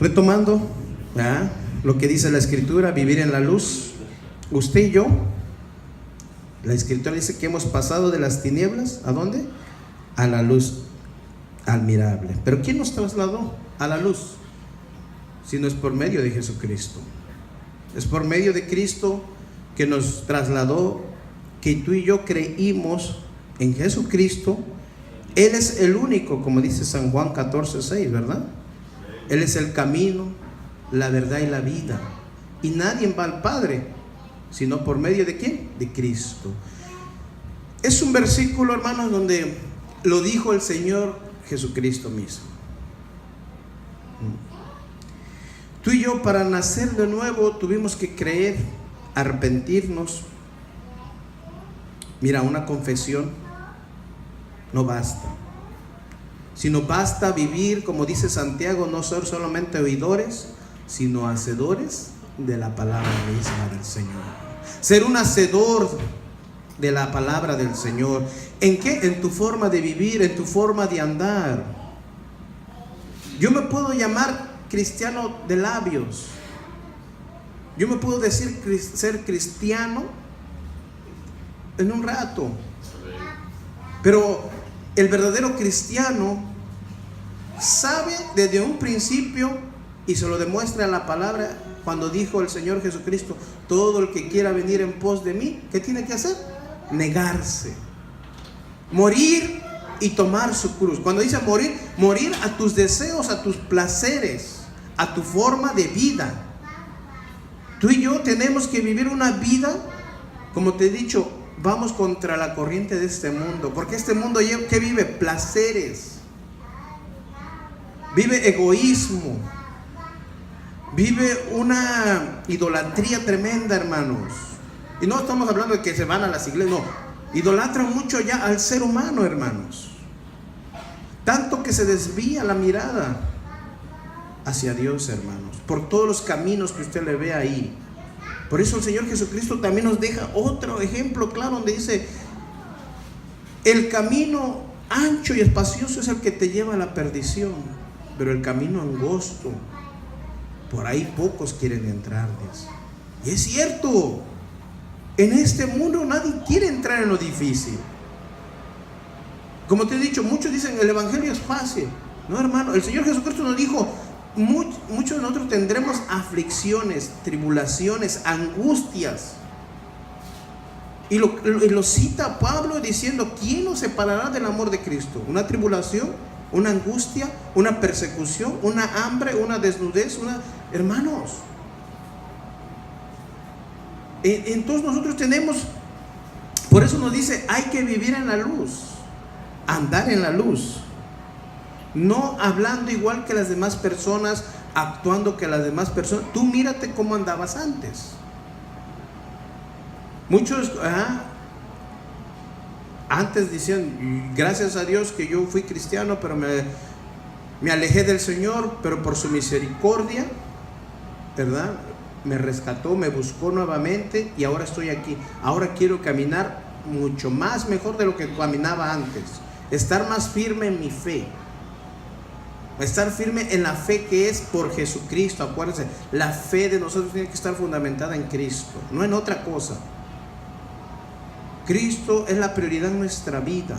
Retomando lo que dice la Escritura, vivir en la luz. Usted y yo, la Escritura dice que hemos pasado de las tinieblas, ¿a dónde? A la luz admirable. Pero ¿quién nos trasladó a la luz? Si no es por medio de Jesucristo. Es por medio de Cristo que nos trasladó, que tú y yo creímos en Jesucristo. Él es el único, como dice San Juan 14:6, ¿verdad? Él es el camino, la verdad y la vida. Y nadie va al Padre, sino por medio de ¿quién? De Cristo. Es un versículo, hermanos, donde lo dijo el Señor Jesucristo mismo. Tú y yo, para nacer de nuevo, tuvimos que creer, arrepentirnos. Mira, una confesión no basta, sino basta vivir, como dice Santiago, no ser solamente oidores, sino hacedores de la palabra misma del Señor. Ser un hacedor de la palabra del Señor. ¿En qué? En tu forma de vivir, en tu forma de andar. Yo me puedo llamar cristiano de labios. Yo me puedo decir ser cristiano en un rato. Pero el verdadero cristiano sabe desde un principio, y se lo demuestra en la palabra, cuando dijo el Señor Jesucristo: todo el que quiera venir en pos de mí, ¿qué tiene que hacer? Negarse, morir y tomar su cruz. Cuando dice morir, morir a tus deseos, a tus placeres, a tu forma de vida. Tú y yo tenemos que vivir una vida, como te he dicho, vamos contra la corriente de este mundo, porque este mundo que vive placeres, vive egoísmo, vive una idolatría tremenda, hermanos. Y no estamos hablando de que se van a las iglesias, no, idolatran mucho ya al ser humano, hermanos, tanto que se desvía la mirada hacia Dios, hermanos, por todos los caminos que usted le ve ahí. Por eso el Señor Jesucristo también nos deja otro ejemplo claro, donde dice: el camino ancho y espacioso es el que te lleva a la perdición, pero el camino angosto, por ahí pocos quieren entrar. Y es cierto, en este mundo nadie quiere entrar en lo difícil. Como te he dicho, muchos dicen el evangelio es fácil. No, hermano, el Señor Jesucristo nos dijo: muchos de nosotros tendremos aflicciones, tribulaciones, angustias. Y lo cita Pablo diciendo: ¿quién nos separará del amor de Cristo? ¿Una tribulación? ¿Una angustia? ¿Una persecución? ¿Una hambre? ¿Una desnudez? Hermanos, entonces nosotros tenemos, por eso nos dice, hay que vivir en la luz, andar en la luz. No hablando igual que las demás personas, actuando que las demás personas. Tú mírate cómo andabas antes. Muchos antes decían: gracias a Dios que yo fui cristiano, pero me alejé del Señor, pero por su misericordia, ¿verdad?, me rescató, me buscó nuevamente y ahora estoy aquí. Ahora quiero caminar mucho más mejor de lo que caminaba antes. Estar más firme en mi fe. Estar firme en la fe que es por Jesucristo. Acuérdense, la fe de nosotros tiene que estar fundamentada en Cristo, no en otra cosa. Cristo es la prioridad en nuestra vida.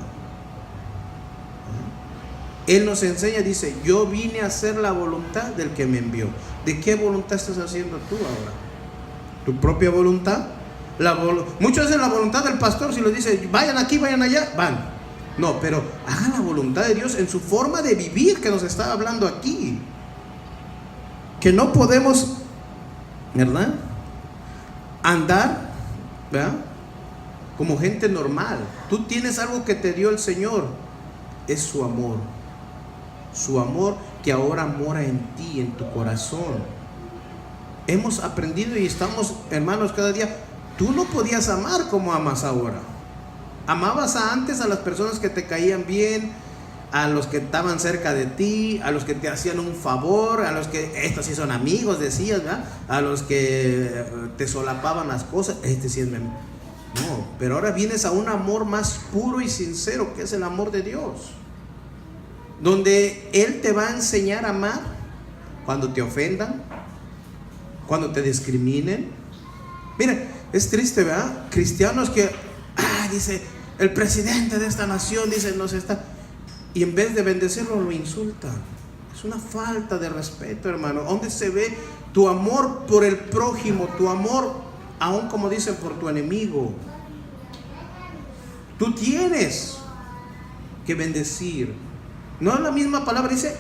Él nos enseña, dice: yo vine a hacer la voluntad del que me envió. ¿De qué voluntad estás haciendo tú ahora? ¿Tu propia voluntad? Muchos hacen la voluntad del pastor. Si les dice: vayan aquí, vayan allá, van. No, pero hagan la voluntad de Dios en su forma de vivir, que nos está hablando aquí. Que no podemos, ¿verdad?, andar, ¿verdad?, como gente normal. Tú tienes algo que te dio el Señor, es su amor. Su amor que ahora mora en ti, en tu corazón. Hemos aprendido y estamos, hermanos, cada día. Tú no podías amar como amas ahora. Amabas antes a las personas que te caían bien, a los que estaban cerca de ti, a los que te hacían un favor, a los que estos sí son amigos, decías, ¿verdad?, a los que te solapaban las cosas. Este sí es no, pero ahora vienes a un amor más puro y sincero, que es el amor de Dios, donde Él te va a enseñar a amar cuando te ofendan, cuando te discriminen. Mire, es triste, ¿verdad? Cristianos que, dice, el presidente de esta nación, dice, nos está... Y en vez de bendecirlo, lo insultan. Es una falta de respeto, hermano. ¿Dónde se ve tu amor por el prójimo? Tu amor, aún como dicen, por tu enemigo. Tú tienes que bendecir. No es la misma palabra, dice,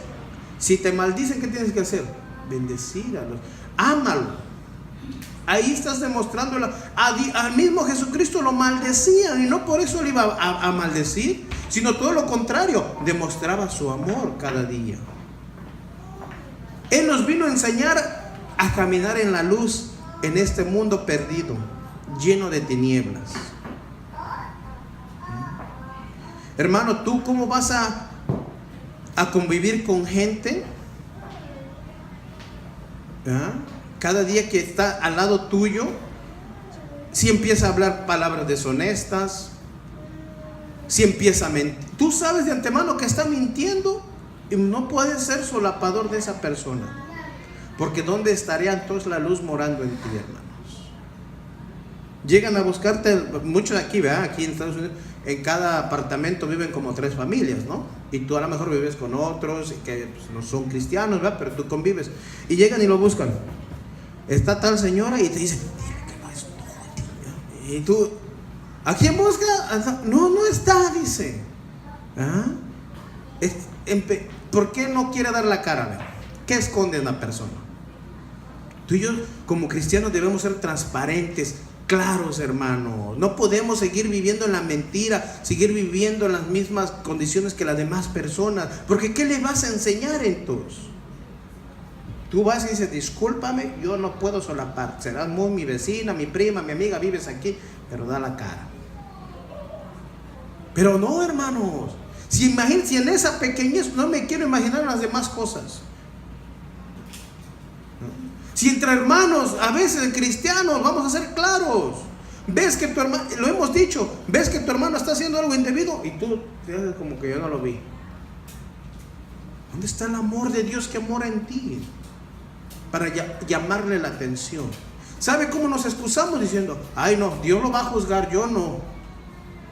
si te maldicen, ¿qué tienes que hacer? Bendecir a los... Ámalo. Ahí estás demostrando, al mismo Jesucristo lo maldecían, y no por eso le iba a maldecir, sino todo lo contrario, demostraba su amor cada día. Él nos vino a enseñar a caminar en la luz en este mundo perdido, lleno de tinieblas. Hermano, ¿tú cómo vas a convivir con gente? Cada día que está al lado tuyo, si empieza a hablar palabras deshonestas, si empieza a mentir, tú sabes de antemano que está mintiendo y no puedes ser solapador de esa persona, porque ¿dónde estaría entonces la luz morando en ti, hermanos? Llegan a buscarte, muchos aquí, ¿verdad? Aquí en Estados Unidos, en cada apartamento viven como 3 familias, ¿no? Y tú a lo mejor vives con otros que pues, no son cristianos, ¿verdad? Pero tú convives, y llegan y lo buscan. Está tal señora y te dicen, dile que no es todo. Y tú, ¿a quién busca? No está, dice. ¿Por qué no quiere dar la cara? ¿Qué esconde una persona? Tú y yo como cristianos debemos ser transparentes, claros, hermano. No podemos seguir viviendo en la mentira, seguir viviendo en las mismas condiciones que las demás personas, porque ¿qué le vas a enseñar entonces? Tú vas y dices, discúlpame, yo no puedo solapar. Serás muy mi vecina, mi prima, mi amiga, vives aquí, pero da la cara. Pero no, hermanos. Si en esa pequeñez, no me quiero imaginar las demás cosas. Si entre hermanos, a veces cristianos, vamos a ser claros. Ves que tu hermano, lo hemos dicho, ves que tu hermano está haciendo algo indebido y tú te haces como que yo no lo vi. ¿Dónde está el amor de Dios que mora en ti? Para llamarle la atención. ¿Sabe cómo nos excusamos diciendo, ay no, Dios lo va a juzgar, yo no?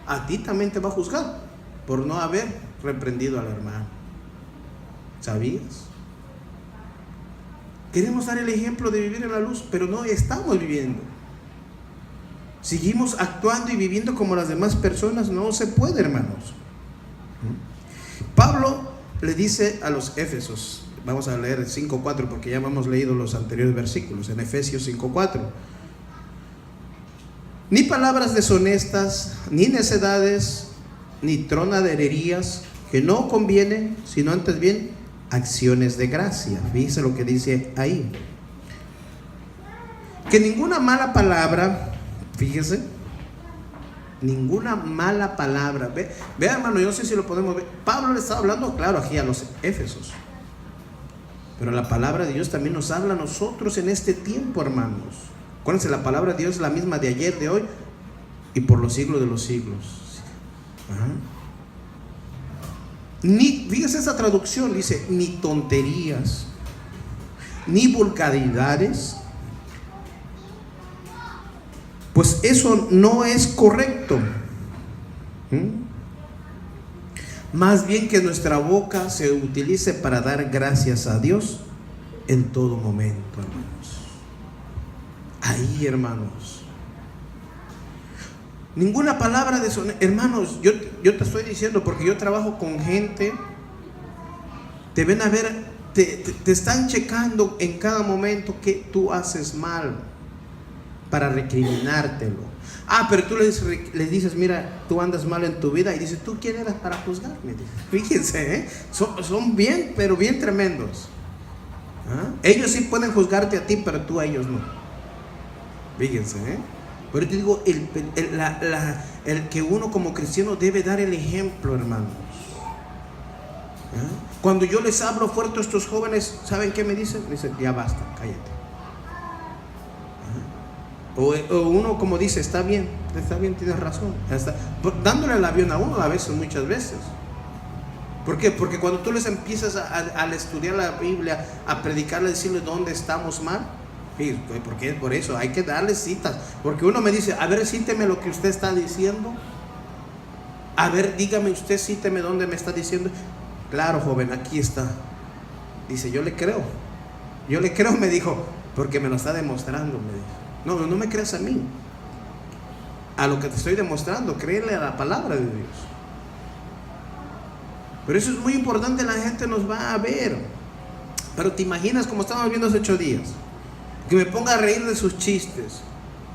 A ti también te va a juzgar por no haber reprendido al hermano. ¿Sabías? Queremos dar el ejemplo de vivir en la luz, pero no estamos viviendo. Seguimos actuando y viviendo como las demás personas. No se puede, hermanos. Pablo le dice a los Éfesos, vamos a leer 5:4 porque ya hemos leído los anteriores versículos, en Efesios 5:4. Ni palabras deshonestas, ni necedades, ni tronaderías que no convienen, sino antes bien acciones de gracia. Fíjese lo que dice ahí. Que ninguna mala palabra, fíjese, ninguna mala palabra. Ve hermano, yo no sé si lo podemos ver. Pablo le está hablando, claro, aquí a los Éfesos. Pero la palabra de Dios también nos habla a nosotros en este tiempo, hermanos. Acuérdense, la palabra de Dios es la misma de ayer, de hoy y por los siglos de los siglos. Fíjese esa traducción, dice, ni tonterías, ni vulgaridades, pues eso no es correcto. Más bien que nuestra boca se utilice para dar gracias a Dios en todo momento, hermanos. Ahí, hermanos. Ninguna palabra de hermanos, yo te estoy diciendo porque yo trabajo con gente. Te ven a ver, te están checando en cada momento que tú haces mal para recriminártelo. Pero tú le dices, mira, tú andas mal en tu vida, y dices, ¿tú quién eras para juzgarme? Fíjense, son bien, pero bien tremendos. Ellos sí pueden juzgarte a ti, pero tú a ellos no. Fíjense, pero te digo, el que uno como cristiano debe dar el ejemplo, hermanos. Cuando yo les hablo fuerte a estos jóvenes, ¿saben qué me dicen? Me dicen, ya basta, cállate. O uno como dice, está bien, tienes razón. Dándole el avión a uno a veces, muchas veces. ¿Por qué? Porque cuando tú les empiezas al estudiar la Biblia, a predicarle, decirles dónde estamos mal, porque por eso hay que darles citas. Porque uno me dice, a ver, cíteme lo que usted está diciendo. A ver, dígame usted, cíteme dónde me está diciendo. Claro, joven, aquí está. Dice, yo le creo, me dijo, porque me lo está demostrando, me dijo. No me creas a mí, a lo que te estoy demostrando, créele a la palabra de Dios. Pero eso es muy importante, la gente nos va a ver. Pero te imaginas, como estábamos viendo hace 8 días, que me ponga a reír de sus chistes,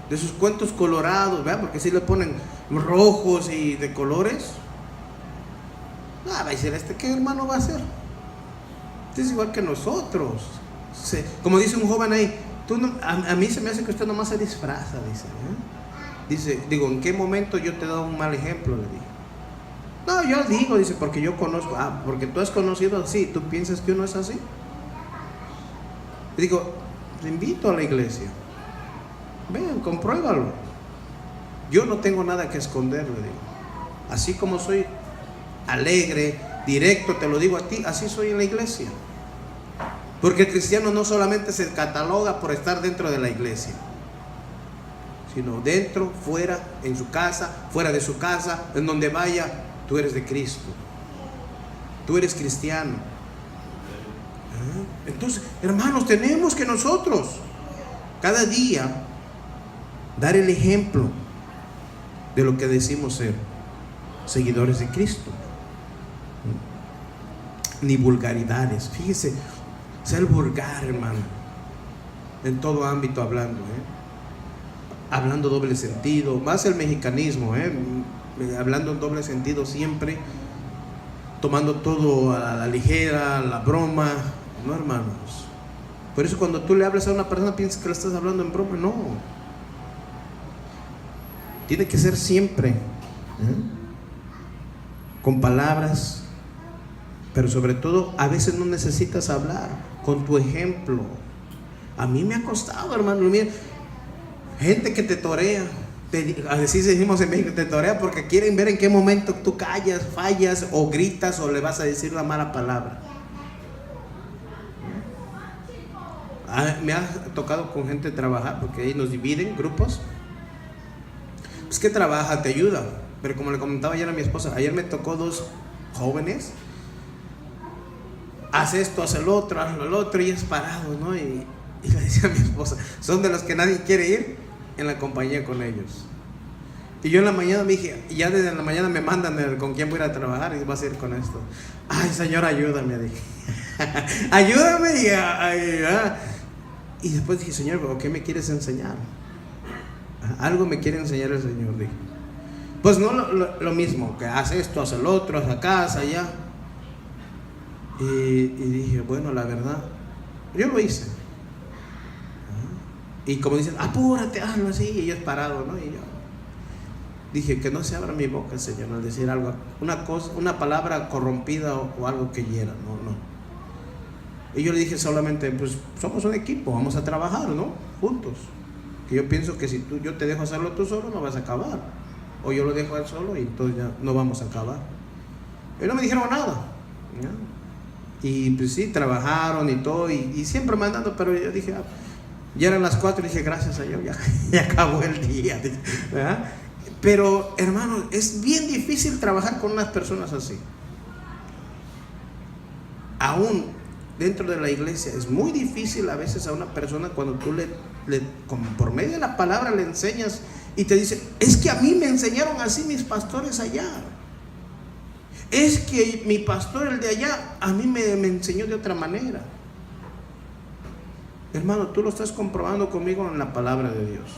de sus cuentos colorados, ¿verdad? Porque si le ponen rojos y de colores, va a decir, ¿qué hermano va a hacer? Este es igual que nosotros. Como dice un joven ahí, a mí se me hace que usted nomás se disfraza, dice, digo, ¿en qué momento yo te he dado un mal ejemplo? Le digo. No, yo digo, dice, porque yo conozco. Porque tú has conocido así, ¿tú piensas que uno es así? Digo, te invito a la iglesia, ven, compruébalo. Yo no tengo nada que esconder, le digo. Así como soy alegre, directo, te lo digo a ti, así soy en la iglesia. Porque el cristiano no solamente se cataloga por estar dentro de la iglesia, sino dentro, fuera, en su casa, fuera de su casa, en donde vaya. Tú eres de Cristo, tú eres cristiano. Entonces, hermanos, tenemos que nosotros cada día dar el ejemplo de lo que decimos ser seguidores de Cristo. Ni vulgaridades. Fíjese, ser vulgar, hermano, en todo ámbito hablando, hablando doble sentido, más el mexicanismo, hablando en doble sentido siempre, tomando todo a la ligera, a la broma. No, hermanos. Por eso cuando tú le hablas a una persona piensas que le estás hablando en broma. No, tiene que ser siempre con palabras, pero sobre todo a veces no necesitas hablar, con tu ejemplo. A mí me ha costado, hermano, mira, gente que te torea. Así decimos en México, te torea porque quieren ver en qué momento tú callas, fallas o gritas o le vas a decir la mala palabra. Me ha tocado con gente trabajar, porque ahí nos dividen grupos. Pues que trabaja, te ayuda. Pero como le comentaba ayer a mi esposa, ayer me tocó 2 jóvenes. Haz esto, haz lo otro, y es parado, ¿no? Y le decía a mi esposa, son de los que nadie quiere ir en la compañía con ellos. Y yo en la mañana me dije, ya desde la mañana me mandan con quién voy a ir a trabajar y vas a ir con esto. Ay, Señor, ayúdame, dije. Ayúdame. Y después dije, Señor, ¿qué me quieres enseñar? Algo me quiere enseñar el Señor, dije. Pues no lo mismo, que haz esto, haz el otro, haz acá, haz allá. Y dije, bueno, la verdad, yo lo hice. Y como dicen, apúrate, hazlo así, y yo parado, ¿no? Y yo dije, que no se abra mi boca, Señor, al decir algo, una palabra corrompida o algo que hiera, no. Y yo le dije solamente, pues somos un equipo, vamos a trabajar, ¿no? Juntos. Que yo pienso que si yo te dejo hacerlo tú solo, no vas a acabar. O yo lo dejo a él solo y entonces ya no vamos a acabar. Y no me dijeron nada, ¿no? Y pues sí, trabajaron y todo, y siempre mandando, pero yo dije, ya eran las 4 y dije, gracias a Dios, ya acabó el día, ¿verdad? Pero, hermano, es bien difícil trabajar con unas personas así. Aún dentro de la iglesia, es muy difícil a veces a una persona cuando tú por medio de la palabra le enseñas y te dice, es que a mí me enseñaron así mis pastores allá. Es que mi pastor, el de allá, a mí me enseñó de otra manera. Hermano, tú lo estás comprobando conmigo en la palabra de Dios.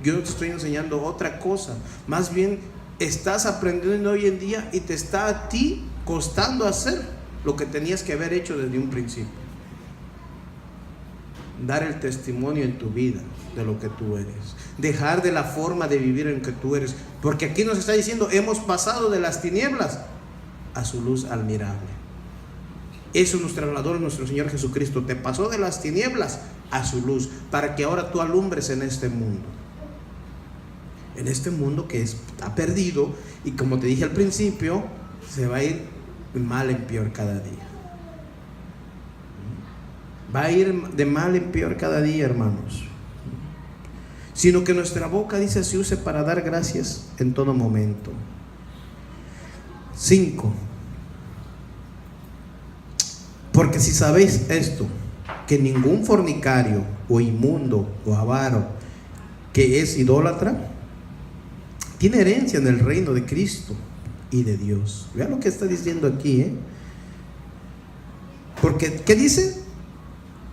Yo no te estoy enseñando otra cosa. Más bien, estás aprendiendo hoy en día y te está a ti costando hacer lo que tenías que haber hecho desde un principio. Dar el testimonio en tu vida de lo que tú eres. Dejar de la forma de vivir en que tú eres. Porque aquí nos está diciendo, hemos pasado de las tinieblas a su luz admirable. Eso nos trasladó nuestro Señor Jesucristo. Te pasó de las tinieblas a su luz, para que ahora tú alumbres en este mundo. en este mundo que está perdido, y como te dije al principio, se va a ir de mal en peor cada día. Va a ir de mal en peor cada día, hermanos. Sino que nuestra boca, dice, se use para dar gracias en todo momento. 5. Porque si sabéis esto, que ningún fornicario o inmundo o avaro que es idólatra tiene herencia en el reino de Cristo y de Dios. Vean lo que está diciendo aquí, Porque, ¿qué dice?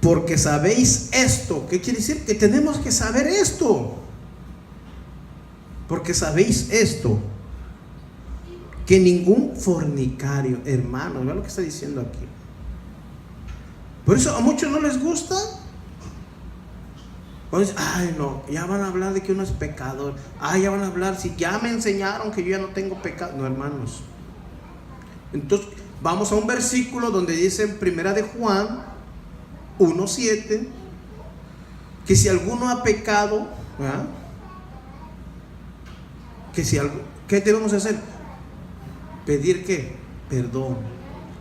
Porque sabéis esto. ¿Qué quiere decir? Que tenemos que saber esto. Porque sabéis esto, que ningún fornicario, hermano, vean lo que está diciendo aquí. Por eso a muchos no les gusta. Cuando dicen, ay no, ya van a hablar de que uno es pecador. Ay, ya van a hablar, si ya me enseñaron que yo ya no tengo pecado. No, hermanos. Entonces, vamos a un versículo donde dice en Primera de Juan 1:7, que si alguno ha pecado, ¿verdad? ¿Qué debemos hacer? Pedir ¿qué? Perdón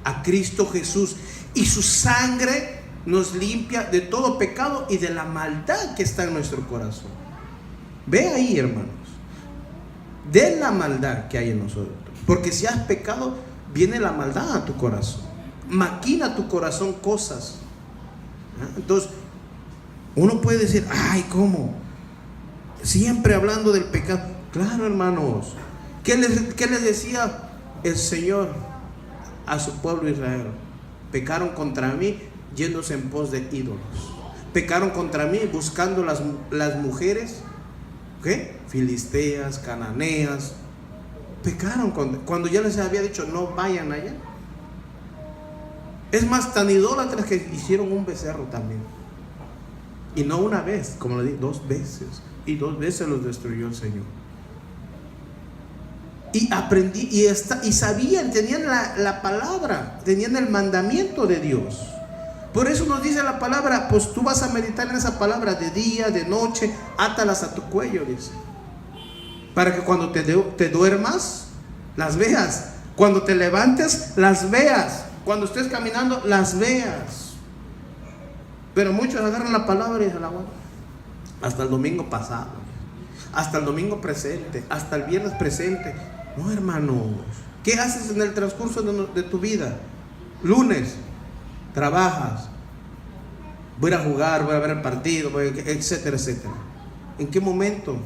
a Cristo Jesús, y su sangre nos limpia de todo pecado y de la maldad que está en nuestro corazón. Ve ahí, hermanos, de la maldad que hay en nosotros, porque si has pecado, viene la maldad a tu corazón, maquina tu corazón cosas. Entonces uno puede decir, ay, ¿cómo? Siempre hablando del pecado. Claro, hermanos. ¿Qué les decía el Señor a su pueblo Israel? Pecaron contra mí yéndose en pos de ídolos. Pecaron contra mí buscando las mujeres, ¿qué? Filisteas, cananeas. Pecaron cuando ya les había dicho no vayan allá. Es más, tan idólatras que hicieron un becerro también. Y no una vez, como le dije, 2 veces. Y 2 veces los destruyó el Señor. Y aprendí, y sabían, tenían la palabra, tenían el mandamiento de Dios. Por eso nos dice la palabra, pues tú vas a meditar en esa palabra de día, de noche, átalas a tu cuello, dice. Para que cuando te duermas, las veas. Cuando te levantes, las veas. Cuando estés caminando, las veas. Pero muchos agarran la palabra y se la guardan hasta el domingo pasado, hasta el domingo presente, hasta el viernes presente. No, hermanos. ¿Qué haces en el transcurso de tu vida? Lunes, trabajas, voy a ir a jugar, voy a ver el partido, etcétera, etcétera. ¿En qué momento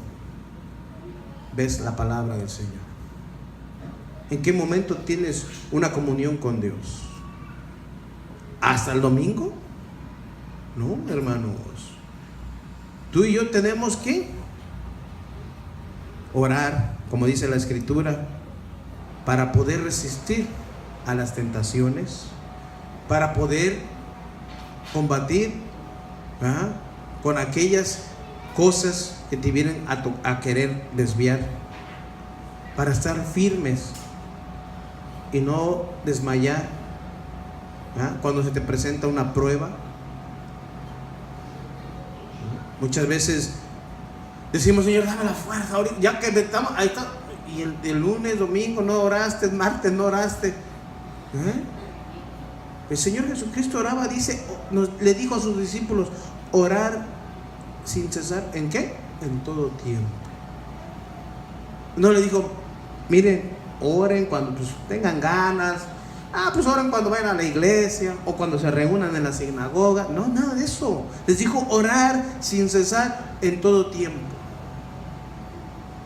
ves la palabra del Señor? ¿En qué momento tienes una comunión con Dios? ¿Hasta el domingo? No, hermanos. Tú y yo tenemos que orar, como dice la Escritura, para poder resistir a las tentaciones, para poder combatir con aquellas cosas que te vienen a querer desviar, para estar firmes y no desmayar cuando se te presenta una prueba. Muchas veces decimos, Señor, dame la fuerza, ahorita, ya que estamos, ahí está, y el lunes, domingo no oraste, martes no oraste. El Señor Jesucristo oraba, dice, le dijo a sus discípulos, orar sin cesar. ¿En qué? En todo tiempo. No le dijo, miren, oren cuando pues tengan ganas. Pues oren cuando vayan a la iglesia o cuando se reúnan en la sinagoga. No, nada de eso. Les dijo orar sin cesar en todo tiempo.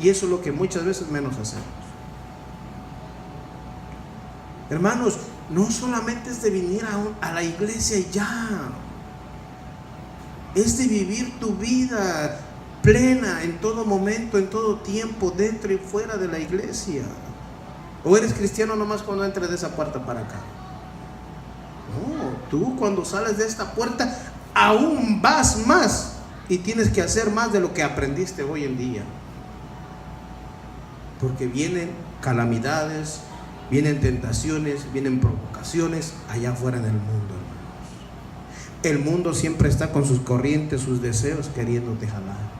Y eso es lo que muchas veces menos hacemos. Hermanos, no solamente es de venir a la iglesia y ya. Es de vivir tu vida plena en todo momento, en todo tiempo, dentro y fuera de la iglesia. ¿O eres cristiano nomás cuando entres de esa puerta para acá? No, tú cuando sales de esta puerta aún vas más y tienes que hacer más de lo que aprendiste hoy en día. Porque vienen calamidades, vienen tentaciones, vienen provocaciones allá afuera en el mundo, hermanos. El mundo siempre está con sus corrientes, sus deseos, queriéndote jalar.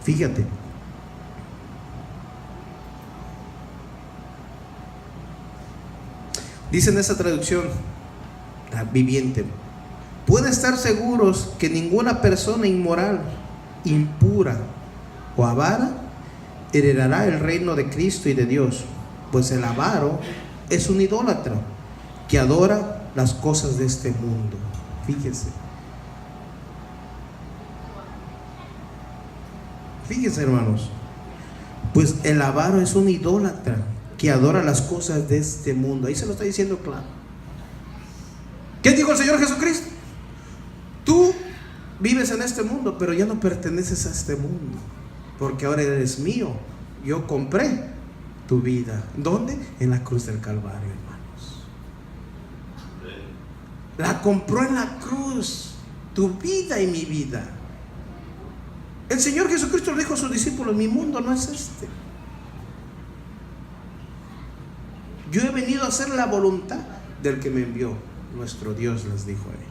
Fíjate. Dice en esa traducción, la viviente: pueden estar seguros que ninguna persona inmoral, impura o avara heredará el reino de Cristo y de Dios, pues el avaro es un idólatra que adora las cosas de este mundo. Fíjense. Fíjense, hermanos. Pues el avaro es un idólatra que adora las cosas de este mundo. Ahí se lo está diciendo claro. ¿Qué dijo el Señor Jesucristo? Tú vives en este mundo, pero ya no perteneces a este mundo, porque ahora eres mío. Yo compré tu vida. ¿Dónde? En la cruz del Calvario, hermanos. La compró en la cruz, tu vida y mi vida. El Señor Jesucristo le dijo a sus discípulos: mi mundo no es este. Yo he venido a hacer la voluntad del que me envió. Nuestro Dios les dijo a ellos.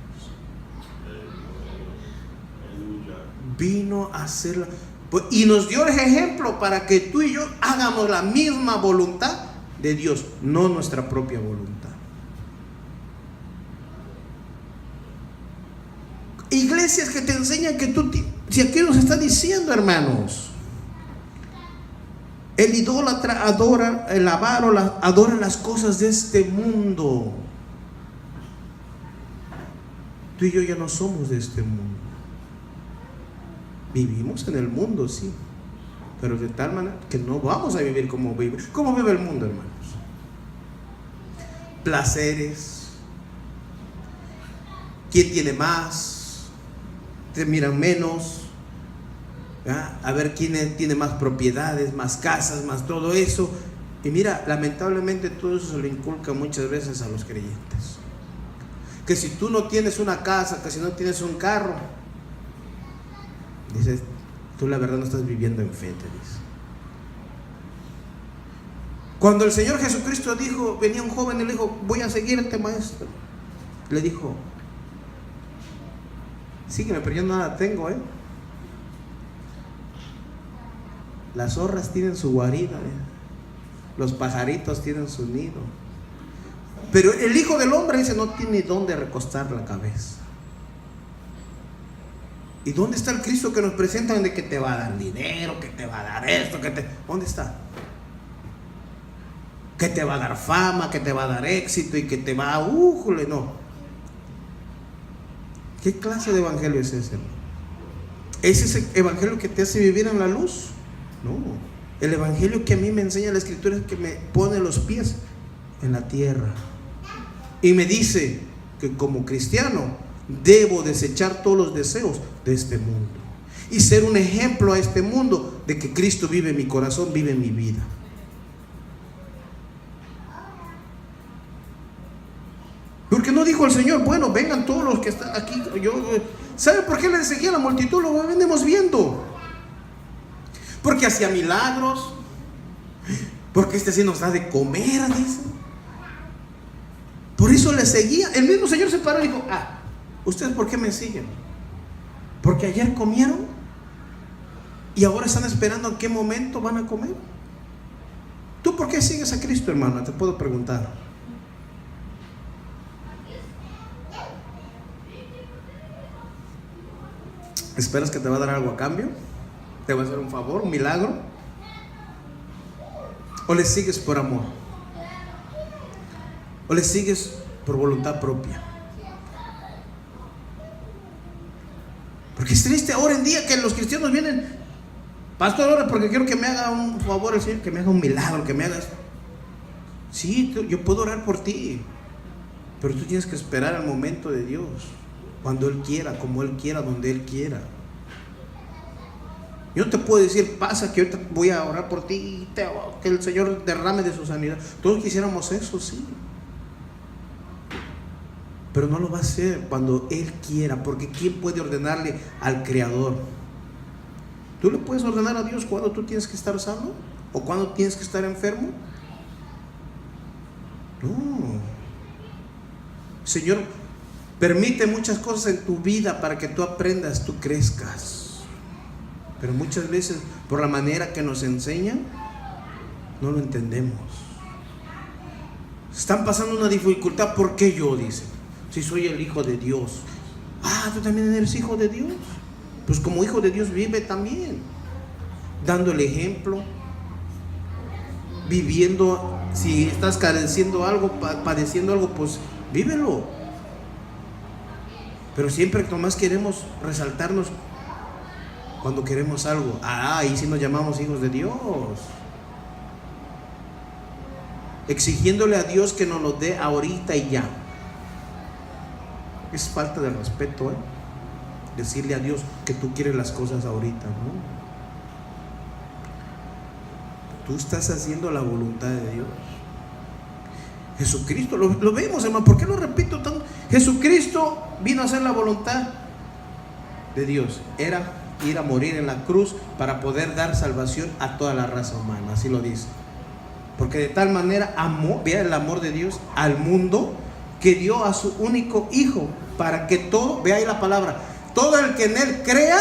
Vino a hacerla. Y nos dio el ejemplo para que tú y yo hagamos la misma voluntad de Dios, no nuestra propia voluntad. Iglesias que te enseñan que tú, si aquí nos está diciendo, hermanos, el idólatra adora, el avaro adora las cosas de este mundo. Tú y yo ya no somos de este mundo. Vivimos en el mundo, sí, pero de tal manera que no vamos a vivir como vive el mundo, hermanos. Placeres, quién tiene más, te miran menos, ¿verdad? A ver quién tiene más propiedades, más casas, más todo eso. Y mira, lamentablemente todo eso se lo inculca muchas veces a los creyentes. Que si tú no tienes una casa, que si no tienes un carro, dices, tú la verdad no estás viviendo en fe, te dice. Cuando el Señor Jesucristo dijo, venía un joven y le dijo: voy a seguirte, maestro. Le dijo: sígueme, pero yo nada tengo, Las zorras tienen su guarida, los pajaritos tienen su nido, pero el Hijo del Hombre, dice, no tiene dónde recostar la cabeza. ¿Y dónde está el Cristo que nos presentan de que te va a dar dinero, que te va a dar esto, ¿dónde está? Que te va a dar fama, que te va a dar éxito y que te va a... no. ¿Qué clase de evangelio es ese? ¿Es ese evangelio que te hace vivir en la luz? No. El evangelio que a mí me enseña la Escritura es que me pone los pies en la tierra y me dice que como cristiano debo desechar todos los deseos de este mundo y ser un ejemplo a este mundo de que Cristo vive en mi corazón, vive en mi vida. Porque no dijo el Señor: bueno, vengan todos los que están aquí. ¿Sabe por qué le seguía a la multitud? Lo venimos viendo. Porque hacía milagros, porque sí nos da de comer, dice. Por eso le seguía. El mismo Señor se paró y dijo: ¿ustedes por qué me siguen? Porque ayer comieron y ahora están esperando en qué momento van a comer. ¿Tú por qué sigues a Cristo, hermana? Te puedo preguntar. ¿Esperas que te va a dar algo a cambio? ¿Te va a hacer un favor, un milagro? ¿O le sigues por amor? ¿O le sigues por voluntad propia? Porque es triste ahora en día que los cristianos vienen: pastor, ahora porque quiero que me haga un favor el Señor, que me haga un milagro, que me hagas. Sí, yo puedo orar por ti, pero tú tienes que esperar al momento de Dios, cuando Él quiera, como Él quiera, donde Él quiera. Yo no te puedo decir: pasa que ahorita voy a orar por ti y que el Señor derrame de su sanidad. Todos quisiéramos eso, sí, pero no lo va a hacer cuando Él quiera, porque ¿quién puede ordenarle al Creador? ¿Tú le puedes ordenar a Dios cuando tú tienes que estar sano o cuando tienes que estar enfermo? No. Señor permite muchas cosas en tu vida para que tú aprendas, tú crezcas. Pero muchas veces, por la manera que nos enseñan, no lo entendemos. Están pasando una dificultad. ¿Por qué yo? Dice, si soy el hijo de Dios. Ah, tú también eres hijo de Dios. Pues como hijo de Dios vive también, dando el ejemplo, viviendo. Si estás careciendo algo, padeciendo algo, pues vívelo. Pero siempre nomás queremos resaltarnos cuando queremos algo. Ahí sí nos llamamos hijos de Dios, exigiéndole a Dios que nos lo dé ahorita y ya. Es falta de respeto, decirle a Dios que tú quieres las cosas ahorita, ¿no? Tú estás haciendo la voluntad de Dios. Jesucristo, lo vemos, hermano. ¿Por qué lo repito tanto? Jesucristo vino a hacer la voluntad de Dios. Era ir a morir en la cruz para poder dar salvación a toda la raza humana. Así lo dice. Porque de tal manera amó, vea el amor de Dios al mundo, que dio a su único hijo, para que todo, vea ahí la palabra, todo el que en él crea,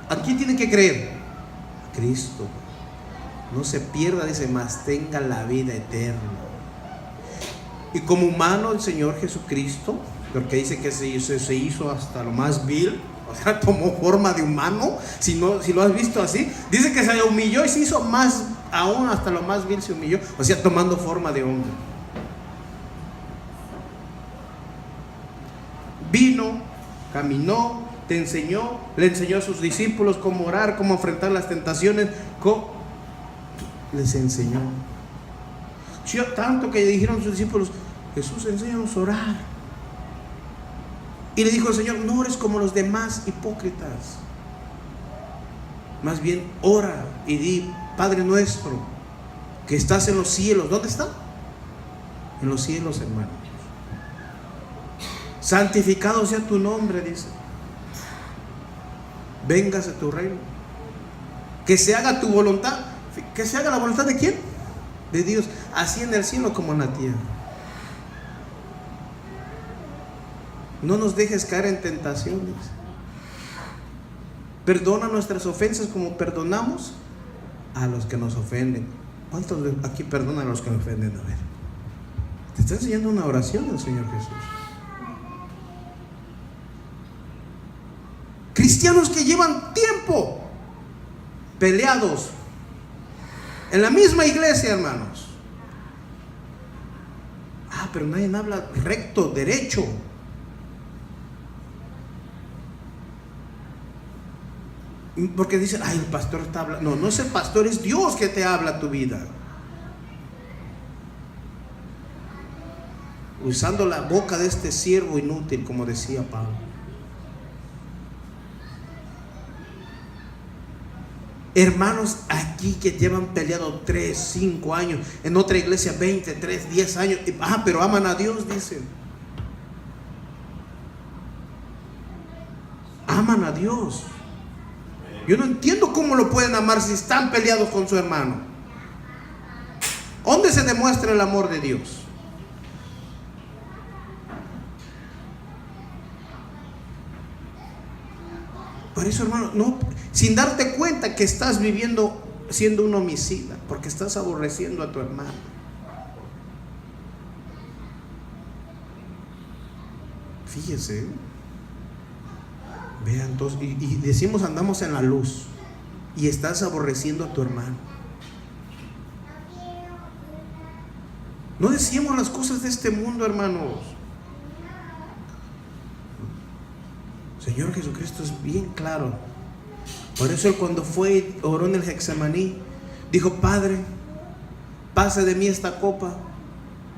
¿a quién tiene que creer? A Cristo. No se pierda, dice, mas tenga la vida eterna. Y como humano el Señor Jesucristo, porque dice que se hizo hasta lo más vil, o sea, tomó forma de humano. Si lo has visto así, dice que se humilló y se hizo más aún, hasta lo más vil se humilló, o sea, tomando forma de hombre. Vino, caminó, te enseñó, le enseñó a sus discípulos cómo orar, cómo enfrentar las tentaciones, les enseñó. Tanto que dijeron sus discípulos, Jesús, enséñanos a orar. Y le dijo el Señor, no ores como los demás hipócritas, más bien ora y di, Padre nuestro que estás en los cielos. ¿Dónde está? En los cielos, hermano. Santificado sea tu nombre, dice. Véngase tu reino. Que se haga tu voluntad. Que se haga la voluntad ¿de quién? De Dios, así en el cielo como en la tierra. No nos dejes caer en tentaciones. Perdona nuestras ofensas como perdonamos a los que nos ofenden. ¿Cuántos aquí perdonan a los que nos ofenden? A ver, te está enseñando una oración el Señor Jesús. Cristianos que llevan tiempo peleados en la misma iglesia, hermanos. Pero nadie habla recto, derecho. Porque dicen, el pastor está hablando. No es el pastor, es Dios que te habla a tu vida. Usando la boca de este siervo inútil, como decía Pablo. Hermanos aquí que llevan peleado 3, 5 años, en otra iglesia 20, 3, 10 años, pero aman a Dios, dicen. Aman a Dios. Yo no entiendo cómo lo pueden amar si están peleados con su hermano. ¿Dónde se demuestra el amor de Dios? Por eso, hermano, no, sin darte cuenta que estás viviendo siendo un homicida, porque estás aborreciendo a tu hermano. Fíjese. Vean, entonces, y decimos andamos en la luz y estás aborreciendo a tu hermano. No decimos las cosas de este mundo, hermanos. Señor Jesucristo es bien claro. Por eso él, cuando fue oró en el Getsemaní, dijo: Padre, pase de mí esta copa,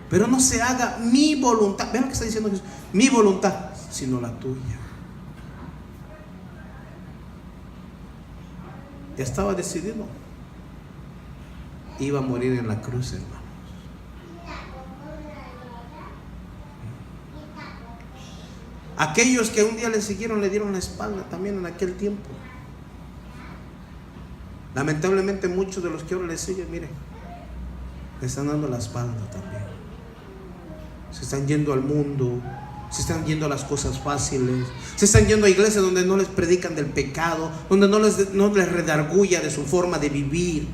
pero no se haga mi voluntad. Vean lo que está diciendo Jesús: mi voluntad, sino la tuya. Ya estaba decidido. Iba a morir en la cruz, hermanos. Aquellos que un día le siguieron le dieron la espalda también en aquel tiempo. Lamentablemente muchos de los que ahora le siguen, miren, le están dando la espalda también. Se están yendo al mundo, Se están yendo a las cosas fáciles. Se están yendo a iglesias donde no les predican del pecado, donde no les redarguya de su forma de vivir.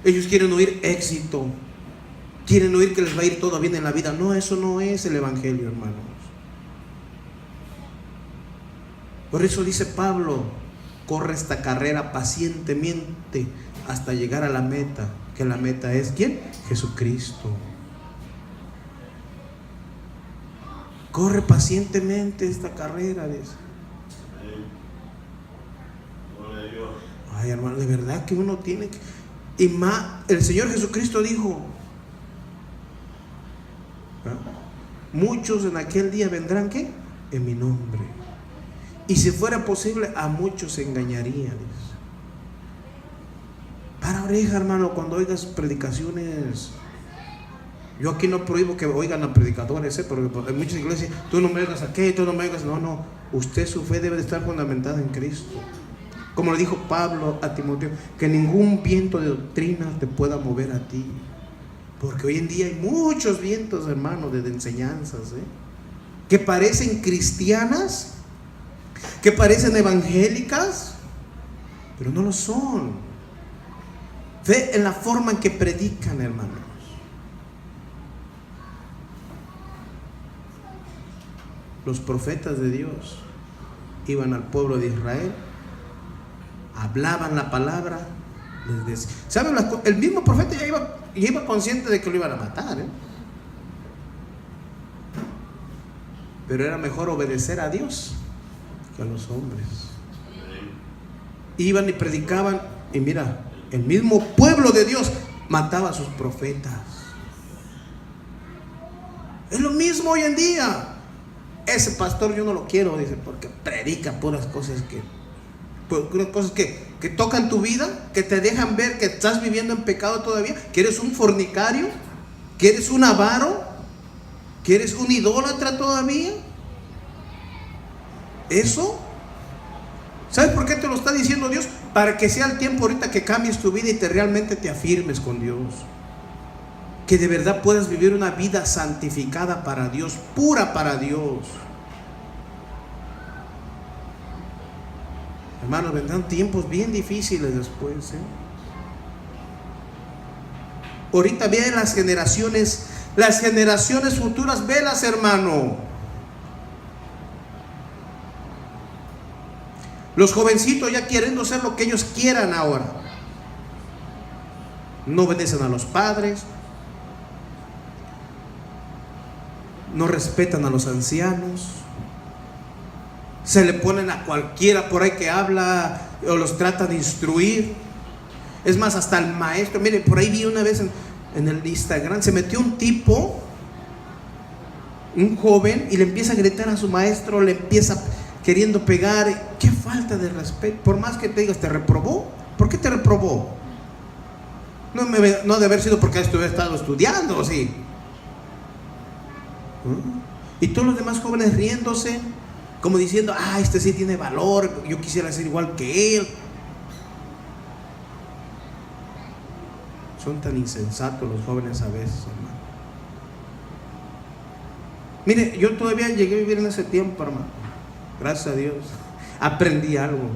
Ellos quieren oír éxito, quieren oír que les va a ir todo bien en la vida. No, eso no es el evangelio, hermanos. Por eso dice Pablo: corre esta carrera pacientemente hasta llegar a la meta. Que la meta es ¿quién? Jesucristo. Corre pacientemente esta carrera, dice. Ay, hermano, de verdad que uno tiene que... Y más, el Señor Jesucristo dijo: muchos en aquel día vendrán ¿qué? En mi nombre. Y si fuera posible, a muchos se engañaría. Para oreja, hermano, cuando oigas predicaciones. Yo aquí no prohíbo que oigan a predicadores, porque en muchas iglesias, tú no me oigas aquí, tú no me oigas. No, usted, su fe debe de estar fundamentada en Cristo. Como le dijo Pablo a Timoteo, que ningún viento de doctrina te pueda mover a ti. Porque hoy en día hay muchos vientos, hermano, de enseñanzas, que parecen cristianas, que parecen evangélicas, pero no lo son. Ve en la forma en que predican, hermanos. Los profetas de Dios iban al pueblo de Israel, hablaban la palabra, les decían, ¿saben? El mismo profeta ya iba consciente de que lo iban a matar, pero era mejor obedecer a Dios que a los hombres. Iban y predicaban, y mira, el mismo pueblo de Dios mataba a sus profetas. Es lo mismo hoy en día. Ese pastor yo no lo quiero, dice, porque predica puras cosas que tocan tu vida, que te dejan ver que estás viviendo en pecado todavía, que eres un fornicario, que eres un avaro, que eres un idólatra todavía. Eso, ¿sabes por qué te lo está diciendo Dios? Para que sea el tiempo ahorita que cambies tu vida y realmente te afirmes con Dios. Que de verdad puedas vivir una vida santificada para Dios, pura para Dios. Hermanos, vendrán tiempos bien difíciles después, Ahorita vean las generaciones futuras, velas, hermano. Los jovencitos ya queriendo ser lo que ellos quieran ahora. No obedecen a los padres, no respetan a los ancianos, se le ponen a cualquiera por ahí que habla o los trata de instruir. Es más, hasta el maestro. Mire, por ahí vi una vez en el Instagram, se metió un tipo, un joven, y le empieza a gritar a su maestro, le empieza queriendo pegar. Qué falta de respeto. Por más que te digas, ¿te reprobó? ¿Por qué te reprobó? No debe haber sido porque estuve estado estudiando, ¿sí? Y todos los demás jóvenes riéndose, como diciendo, este sí tiene valor, yo quisiera ser igual que él. Son tan insensatos los jóvenes a veces, hermano. Mire, yo todavía llegué a vivir en ese tiempo, hermano. Gracias a Dios, aprendí algo.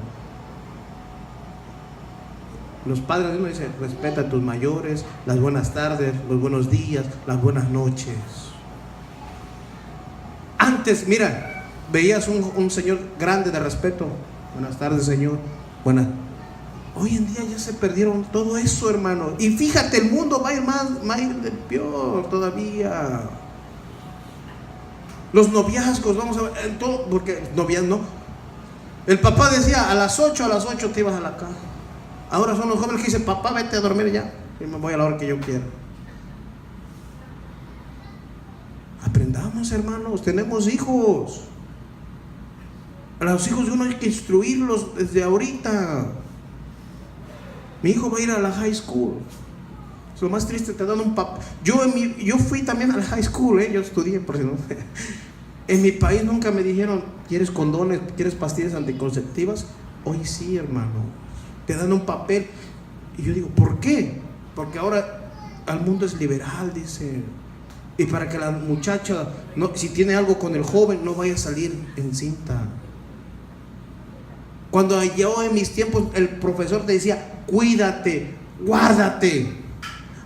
Los padres de uno dicen, respeta a tus mayores, las buenas tardes, los buenos días, las buenas noches. Antes, mira, veías un señor grande de respeto. Buenas tardes, señor. Buenas. Hoy en día ya se perdieron todo eso, hermano. Y fíjate, el mundo va a ir de peor todavía. Los noviazgos, vamos a ver, todo, porque noviazgos no. El papá decía, a las 8 te ibas a la cama. Ahora son los jóvenes que dicen, papá, vete a dormir ya, y me voy a la hora que yo quiera. Aprendamos, hermanos, tenemos hijos. A los hijos de uno hay que instruirlos desde ahorita. Mi hijo va a ir a la high school. Es lo más triste, te dan un papel. Yo fui también a la high school, yo estudié, por si no. En mi país nunca me dijeron, ¿quieres condones? ¿Quieres pastillas anticonceptivas? Hoy sí, hermano. Te dan un papel. Y yo digo, ¿por qué? Porque ahora el mundo es liberal, dice. Y para que la muchacha, no, si tiene algo con el joven, no vaya a salir encinta. Cuando yo en mis tiempos, el profesor te decía, cuídate, guárdate.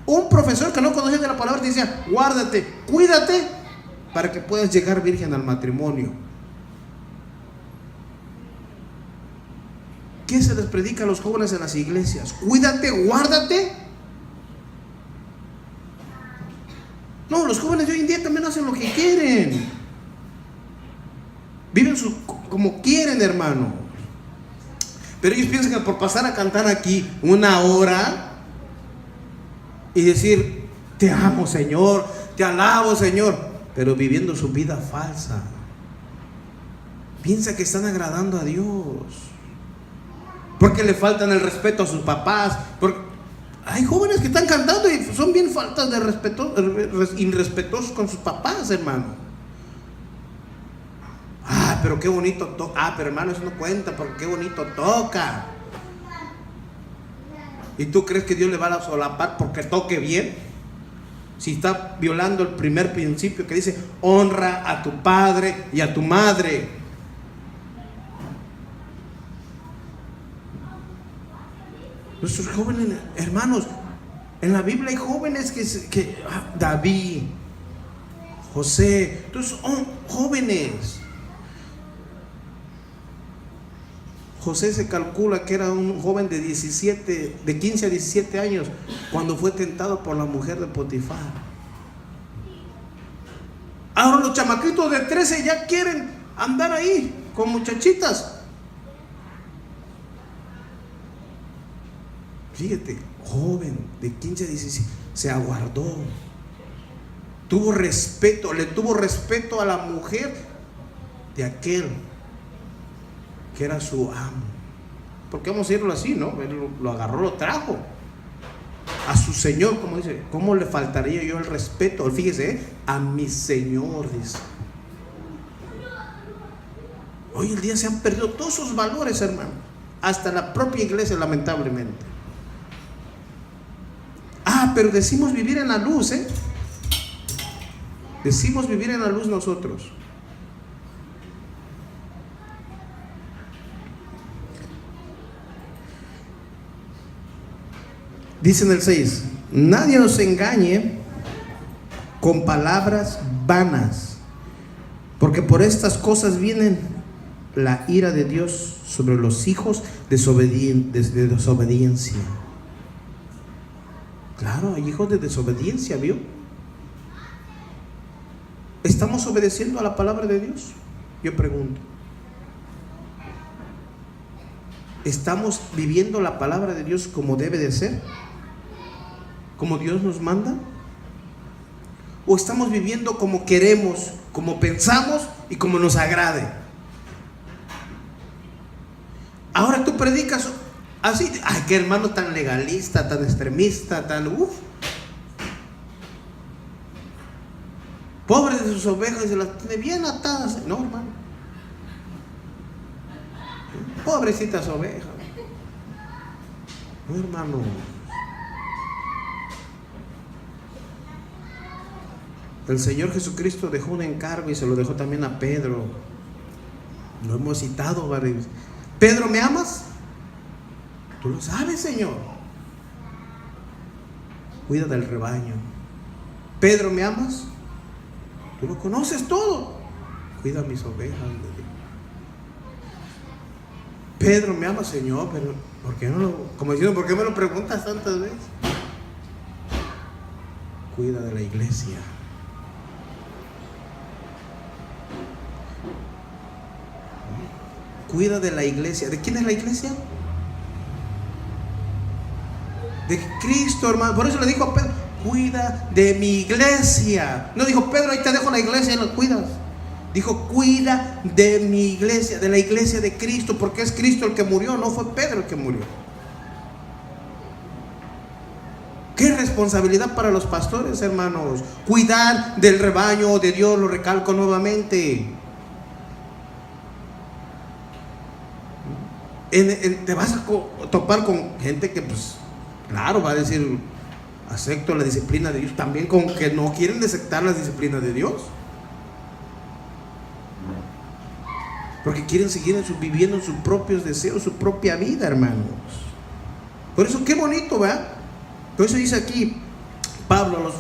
Un profesor que no conocía de la palabra te decía, guárdate, cuídate, para que puedas llegar virgen al matrimonio. ¿Qué se les predica a los jóvenes en las iglesias? Cuídate, guárdate. No, los jóvenes de hoy en día también hacen lo que quieren. Viven como quieren, hermano. Pero ellos piensan que por pasar a cantar aquí 1 hora y decir, te amo, Señor, te alabo, Señor, pero viviendo su vida falsa, piensa que están agradando a Dios, porque le faltan el respeto a sus papás. Porque hay jóvenes que están cantando y son bien faltas de respeto, irrespetuosos con sus papás, hermano. Pero qué bonito toca. Pero hermano, eso no cuenta, porque qué bonito toca. ¿Y tú crees que Dios le va a solapar porque toque bien? Si está violando el primer principio que dice, honra a tu padre y a tu madre. Nuestros jóvenes, hermanos, en la Biblia hay jóvenes que David, José, todos son jóvenes. José se calcula que era un joven de 15 a 17 años cuando fue tentado por la mujer de Potifar. Ahora los chamaquitos de 13 ya quieren andar ahí con muchachitas. Fíjate, joven de 15 a 17 se aguardó, tuvo respeto, le tuvo respeto a la mujer de aquel que era su amo. Porque vamos a decirlo así, ¿no? Él lo agarró, lo trajo a su señor, como dice. ¿Cómo le faltaría yo el respeto? Fíjese, a mi señor, dice. Hoy en día se han perdido todos esos valores, hermano. Hasta la propia iglesia, lamentablemente. Pero decimos vivir en la luz, ¿eh? Decimos vivir en la luz nosotros. Dice en el 6, nadie nos engañe con palabras vanas, porque por estas cosas vienen la ira de Dios sobre los hijos de desobediencia. Claro, hay hijos de desobediencia, ¿vio? ¿Estamos obedeciendo a la palabra de Dios? Yo pregunto. ¿Estamos viviendo la palabra de Dios como debe de ser? ¿Como Dios nos manda? ¿O estamos viviendo como queremos, como pensamos y como nos agrade? Ahora tú predicas así, ay, qué hermano tan legalista, tan extremista, tan pobre de sus ovejas y se las tiene bien atadas. No, hermano, pobrecitas ovejas. No, hermano. El Señor Jesucristo dejó un encargo y se lo dejó también a Pedro. Lo hemos citado varias veces. Pedro, ¿me amas? Tú lo sabes, Señor. Cuida del rebaño. Pedro, ¿me amas? Tú lo conoces todo. Cuida mis ovejas. Pedro, ¿me amas, Señor? Pero ¿por qué no lo, como diciendo, ¿por qué me lo preguntas tantas veces? Cuida de la iglesia. Cuida de la iglesia. ¿De quién es la iglesia? De Cristo, hermano. Por eso le dijo a Pedro, cuida de mi iglesia. No dijo, Pedro, ahí te dejo la iglesia y lo cuidas. Dijo, cuida de mi iglesia, de la iglesia de Cristo, porque es Cristo el que murió, no fue Pedro el que murió. Qué responsabilidad para los pastores, hermanos. Cuidar del rebaño de Dios, lo recalco nuevamente. Te vas a topar con gente que, pues, claro, va a decir, acepto la disciplina de Dios, también con que no quieren aceptar las disciplinas de Dios, porque quieren seguir viviendo en sus propios deseos, su propia vida, hermanos. Por eso qué bonito, ¿verdad? Por eso dice aquí Pablo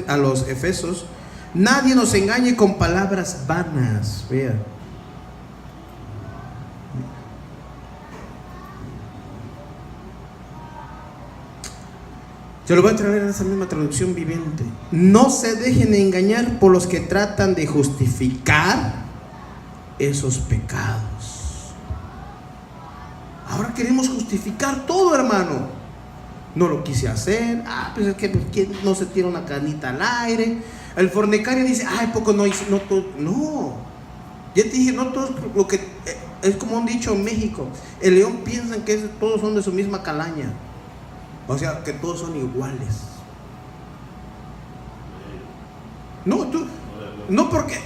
a los Efesos: nadie nos engañe con palabras vanas. Vean, yo lo voy a traer en esa misma traducción viviente. No se dejen engañar por los que tratan de justificar esos pecados. Ahora queremos justificar todo, hermano. No lo quise hacer. Pues es que ¿quién no se tira una canita al aire? El fornicario dice: poco no hice. No. Ya te dije, no todo lo que es como un dicho en México. El león piensa que todos son de su misma calaña. O sea, que todos son iguales. No porque,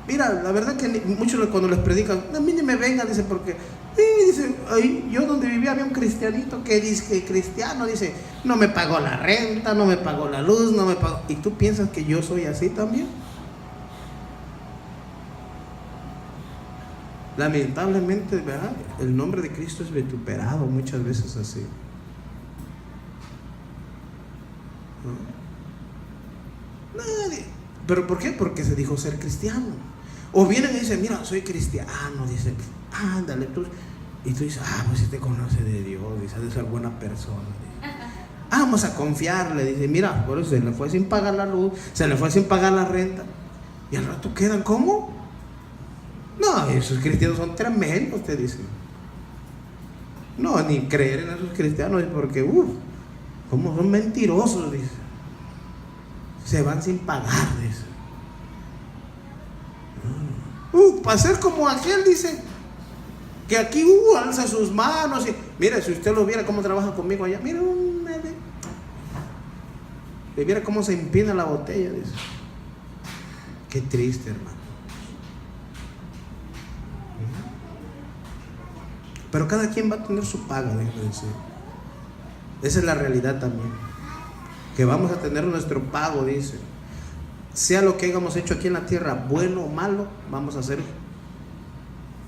mira, la verdad que muchos cuando les predican, a mí ni me vengan, dice, porque, dice, yo donde vivía había un cristianito que dice que cristiano, dice, no me pagó la renta, no me pagó la luz, no me pagó. ¿Y tú piensas que yo soy así también? Lamentablemente, ¿verdad? El nombre de Cristo es vituperado muchas veces así. Nadie. ¿Pero por qué? Porque se dijo ser cristiano. O vienen y dicen: mira, soy cristiano. Dice: ándale tú. Y tú dices: pues este conoce de Dios, dice, ha de ser buena persona. Vamos a confiarle. Dice: mira, por eso se le fue sin pagar la luz, se le fue sin pagar la renta. Y al rato quedan, ¿cómo? No, esos cristianos son tremendos, te dicen. No, ni creer en esos cristianos, porque como son mentirosos, dice. Se van sin pagar, dice. Para ser como aquel, dice, que aquí alza sus manos y mire, si usted lo viera cómo trabaja conmigo allá, mire, y viera cómo se empina la botella, dice. Qué triste, hermano. Pero cada quien va a tener su paga, déjame decir. Esa es la realidad también, que vamos a tener nuestro pago, dice. Sea lo que hayamos hecho aquí en la tierra, bueno o malo, vamos a ser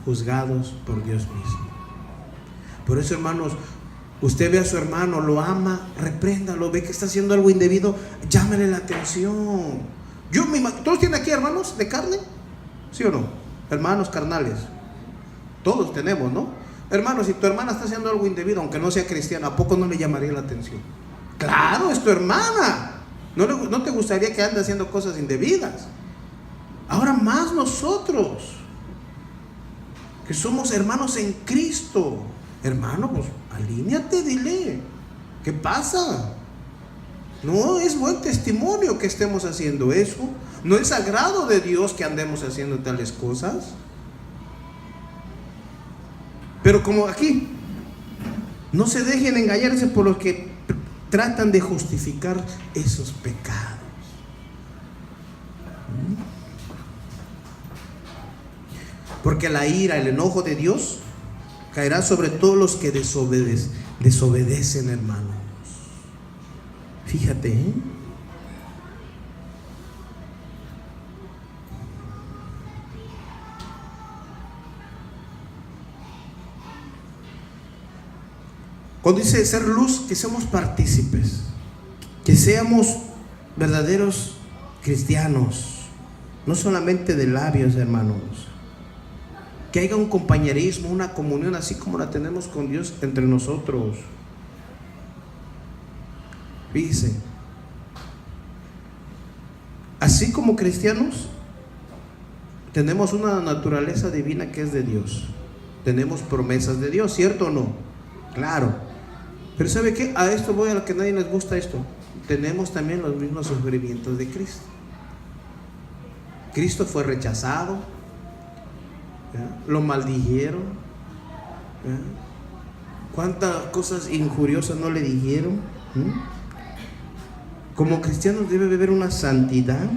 juzgados por Dios mismo. Por eso, hermanos, usted ve a su hermano, lo ama, repréndalo, ve que está haciendo algo indebido, llámale la atención. ¿Todos tienen aquí hermanos de carne? ¿Sí o no? Hermanos carnales. Todos tenemos, ¿no? Hermano, si tu hermana está haciendo algo indebido, aunque no sea cristiana, ¿a poco no le llamaría la atención? Claro, es tu hermana. ¿No te gustaría que ande haciendo cosas indebidas? Ahora más nosotros, que somos hermanos en Cristo. Hermano, pues alíñate, dile, ¿qué pasa? No es buen testimonio que estemos haciendo eso. No es agrado de Dios que andemos haciendo tales cosas. Pero como aquí, no se dejen engañarse por los que tratan de justificar esos pecados. Porque la ira, el enojo de Dios caerá sobre todos los que desobedecen, hermanos. Fíjate, cuando dice ser luz, que seamos partícipes, que seamos verdaderos cristianos, no solamente de labios, hermanos. Que haya un compañerismo, una comunión así como la tenemos con Dios entre nosotros. Fíjense, así como cristianos tenemos una naturaleza divina que es de Dios, tenemos promesas de Dios, ¿cierto o no? Claro. Pero ¿sabe qué? A esto voy, a lo que a nadie les gusta esto. Tenemos también los mismos sufrimientos de Cristo. Cristo fue rechazado, ¿ya? Lo maldijeron, ¿ya? Cuántas cosas injuriosas no le dijeron. Como cristianos debe haber una santidad.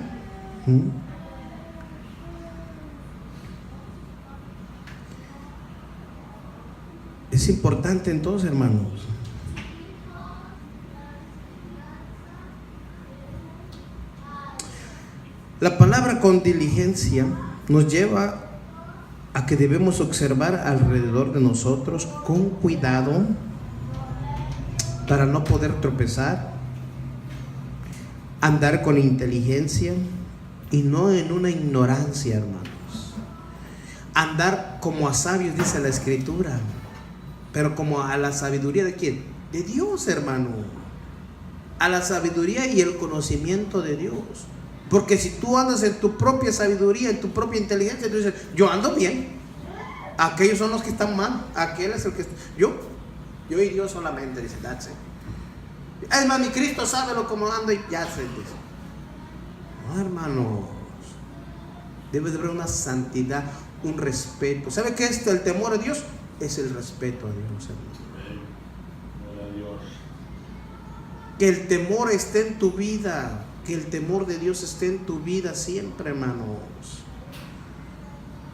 Es importante entonces, hermanos, La palabra con diligencia nos lleva a que debemos observar alrededor de nosotros con cuidado para no poder tropezar, andar con inteligencia y no en una ignorancia, hermanos. Andar como a sabios, dice la Escritura, pero como a la sabiduría ¿de quién? De Dios, hermano. A la sabiduría y el conocimiento de Dios. Porque si tú andas en tu propia sabiduría, en tu propia inteligencia, tú dices, yo ando bien. Aquellos son los que están mal. Aquel es el que está. Yo y Dios solamente, dice, that's it. Es más, mi Cristo sabe lo como ando y ya se dice. No, hermanos. Debe de haber una santidad, un respeto. ¿Sabe qué es el temor a Dios? Es el respeto a Dios, hermano. Que el temor esté en tu vida. Que el temor de Dios esté en tu vida siempre, hermanos.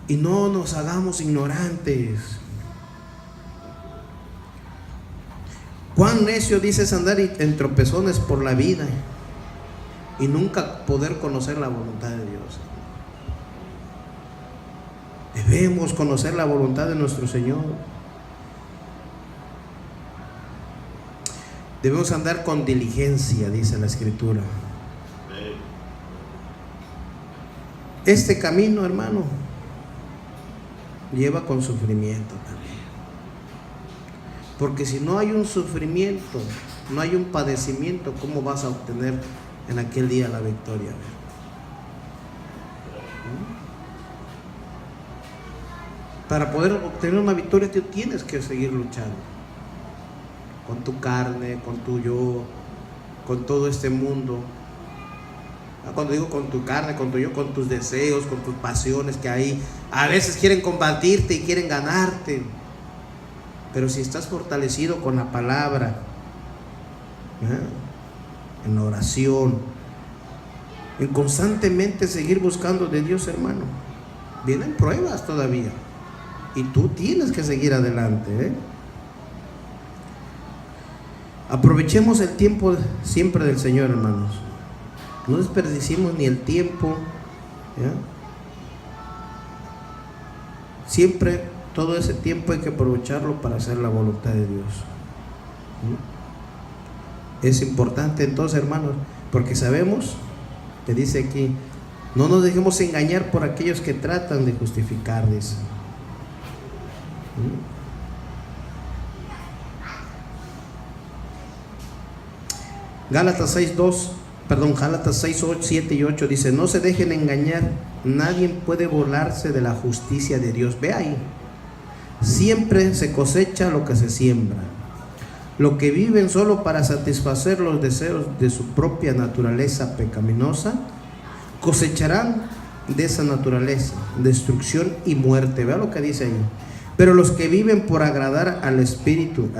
Y no nos hagamos ignorantes. Cuán necio dices andar en tropezones por la vida y nunca poder conocer la voluntad de Dios. Debemos conocer la voluntad de nuestro Señor. Debemos andar con diligencia, dice la Escritura. Este camino, hermano, lleva con sufrimiento también. Porque si no hay un sufrimiento, no hay un padecimiento, ¿cómo vas a obtener en aquel día la victoria? Para poder obtener una victoria, tú tienes que seguir luchando con tu carne, con tu yo, con todo este mundo. Cuando digo con tu carne, con tu yo, con tus deseos, con tus pasiones que ahí a veces quieren combatirte y quieren ganarte. Pero si estás fortalecido con la palabra, en la oración, en constantemente seguir buscando de Dios, hermano, vienen pruebas todavía y tú tienes que seguir adelante, Aprovechemos el tiempo siempre del Señor, hermanos. No desperdiciemos ni el tiempo, siempre todo ese tiempo hay que aprovecharlo para hacer la voluntad de Dios. Es importante entonces, hermanos, porque sabemos que dice aquí, no nos dejemos engañar por aquellos que tratan de justificar, dice. Gálatas 6, 7 y 8 dice, no se dejen engañar, nadie puede burlarse de la justicia de Dios. Ve ahí, siempre se cosecha lo que se siembra. Lo que viven solo para satisfacer los deseos de su propia naturaleza pecaminosa, cosecharán de esa naturaleza destrucción y muerte. Vea lo que dice ahí. Pero los que viven por agradar al Espíritu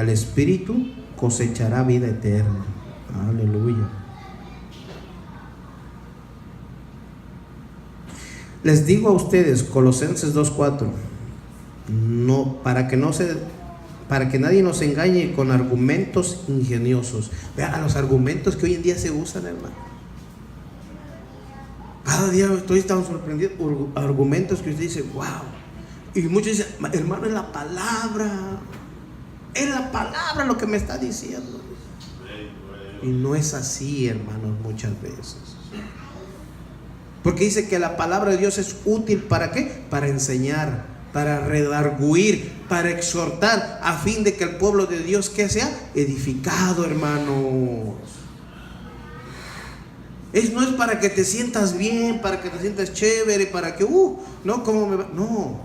cosechará vida eterna. Aleluya. Les digo a ustedes, Colosenses 2:4, no, para que nadie nos engañe con argumentos ingeniosos. Vean los argumentos que hoy en día se usan, hermano. Cada día estoy tan sorprendido por argumentos que usted dice, wow. Y muchos dicen, hermano, es la palabra lo que me está diciendo. Y no es así, hermanos, muchas veces. Porque dice que la palabra de Dios es útil, ¿para qué? Para enseñar, para redarguir, para exhortar, a fin de que el pueblo de Dios que sea edificado, hermanos. No es para que te sientas bien, para que te sientas chévere, para que, no, ¿cómo me va? No.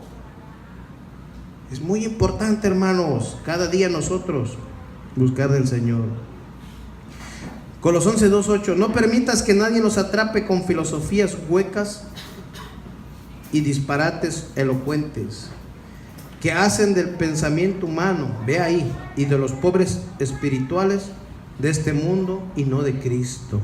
Es muy importante, hermanos, cada día nosotros buscar del Señor. Colosenses 2:8, no permitas que nadie nos atrape con filosofías huecas y disparates elocuentes que hacen del pensamiento humano, ve ahí, y de los pobres espirituales de este mundo y no de Cristo.